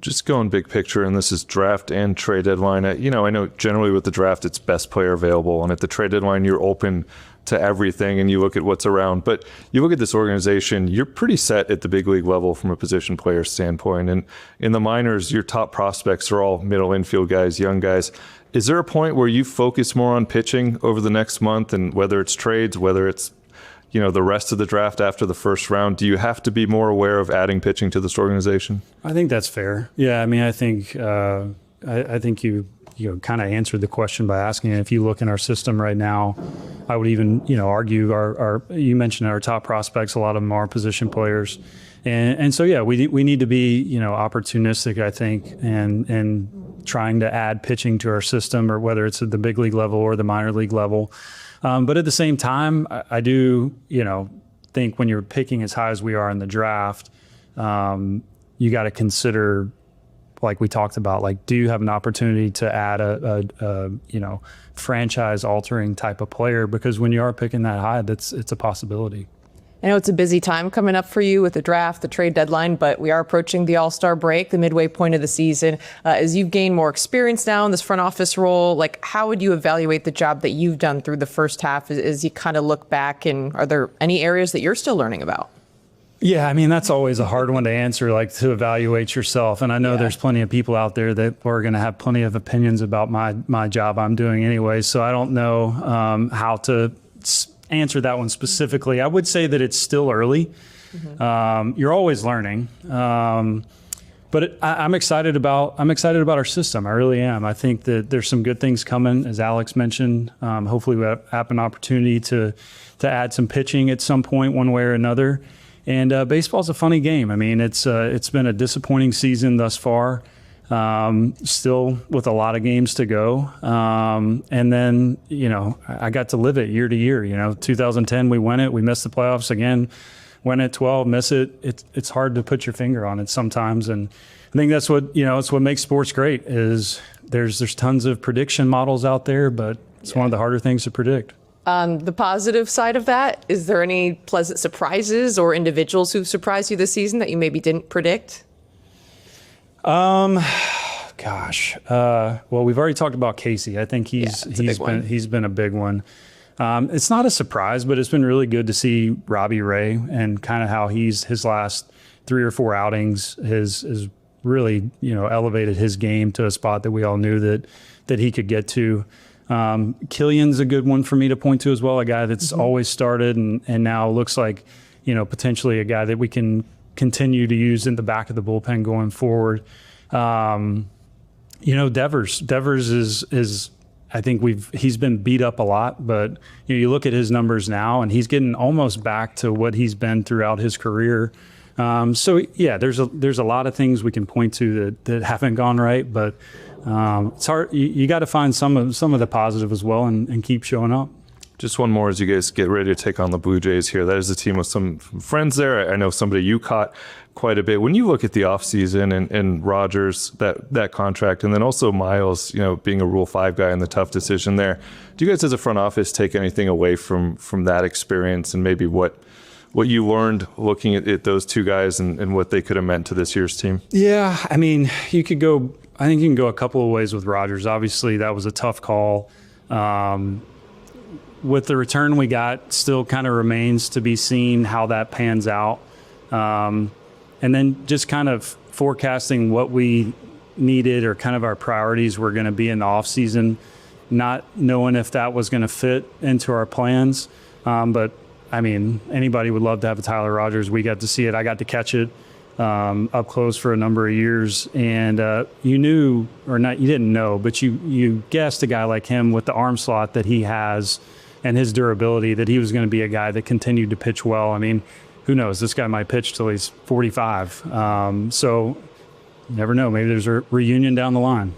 Just going big picture, and this is draft and trade deadline. I know generally with the draft, it's best player available. And at the trade deadline, you're open to everything and you look at what's around. But you look at this organization, you're pretty set at the big league level from a position player standpoint. And in the minors, your top prospects are all middle infield guys, young guys. Is there a point where you focus more on pitching over the next month, and whether it's trades, whether it's the rest of the draft after the first round, do you have to be more aware of adding pitching to this organization? I think that's fair. Yeah, I mean, I think you kind of answered the question by asking if you look in our system right now. I would even argue our you mentioned our top prospects. A lot of them are position players, and so yeah, we need to be opportunistic, I think, and trying to add pitching to our system, or whether it's at the big league level or the minor league level. But at the same time, I do, think when you're picking as high as we are in the draft, you got to consider, like we talked about, like, do you have an opportunity to add a franchise altering type of player? Because when you are picking that high, it's a possibility. I know it's a busy time coming up for you with the draft, the trade deadline, but we are approaching the All-Star break, the midway point of the season. As you've gained more experience now in this front office role, like, how would you evaluate the job that you've done through the first half as you kind of look back, and are there any areas that you're still learning about? Yeah, I mean, that's always a hard one to answer, like, to evaluate yourself. And I know there's plenty of people out there that are going to have plenty of opinions about my job I'm doing anyway. So I don't know how to answer that one specifically. I would say that it's still early. Mm-hmm. You're always learning. But I'm excited about our system. I really am. I think that there's some good things coming, as Alex mentioned. Hopefully we have an opportunity to add some pitching at some point, one way or another. And baseball's a funny game. I mean, it's been a disappointing season thus far. Still with a lot of games to go. And then, I got to live it year to year. 2010, we win it. We missed the playoffs again. Win it 12, miss it. It's hard to put your finger on it sometimes. And I think that's what, it's what makes sports great, is there's tons of prediction models out there, but it's one of the harder things to predict. The positive side of that, is there any pleasant surprises or individuals who've surprised you this season that you maybe didn't predict? Well, we've already talked about Casey. I think he's been a big one. It's not a surprise, but it's been really good to see Robbie Ray and kind of how his last 3 or 4 outings has really, elevated his game to a spot that we all knew that he could get to. Kylen's a good one for me to point to as well, a guy that's always started and now looks like, potentially a guy that we can continue to use in the back of the bullpen going forward. Devers is I think he's been beat up a lot, but you look at his numbers now and he's getting almost back to what he's been throughout his career. So yeah, there's a lot of things we can point to that haven't gone right, but it's hard. You got to find some of the positive as well and keep showing up. Just one more as you guys get ready to take on the Blue Jays here. That is a team with some friends there. I know somebody you caught quite a bit. When you look at the offseason and Rogers, that contract, and then also Miles, being a Rule 5 guy and the tough decision there, do you guys as a front office take anything away from that experience and maybe what you learned looking at those two guys and what they could have meant to this year's team? Yeah, I mean, I think you can go a couple of ways with Rogers. Obviously, that was a tough call. With the return we got, still kind of remains to be seen how that pans out. And then just kind of forecasting what we needed or kind of our priorities were going to be in the off season, not knowing if that was going to fit into our plans. But I mean, anybody would love to have a Tyler Rogers. We got to see it. I got to catch it up close for a number of years. And you knew, or not, you didn't know, but you guessed a guy like him with the arm slot that he has and his durability, that he was going to be a guy that continued to pitch well. I mean, who knows? This guy might pitch till he's 45. So you never know. Maybe there's a reunion down the line.